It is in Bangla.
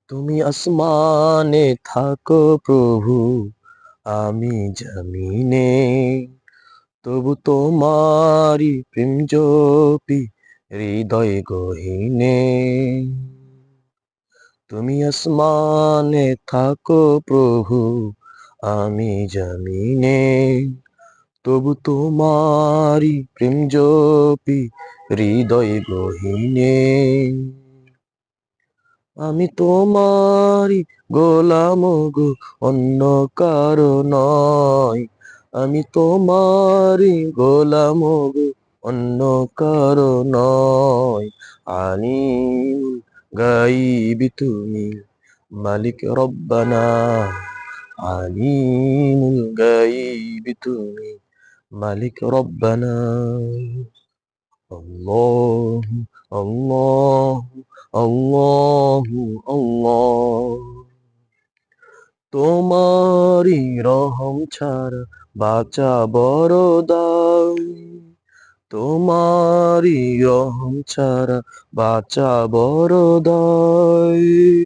তুমি আসমানে থাকো প্রভু, আমি জমিনে, তবু তোমারি প্রেম জপি হৃদয় গহীনে। তুমি আসমানে থাকো প্রভু, আমি জমিনে, তবু তোমারি প্রেম জপি হৃদয় গহীনে। আমি তোমারই গোলাম গো, অন্য কারো নয়। আমি তোমারই গোলাম গো, অন্য কারো নয়। আলিমুল গাইবি তুমি, মালিক রব্বানা। আলিমুল গাইবি তুমি, মালিক রব্বানা। আল্লাহু আল্লাহু আল্লাহু আল্লাহ। তোমারই রহম ছাড়া বাঁচা বড় দায়। তোমারই রহম ছাড়া বাঁচা বড় দায়।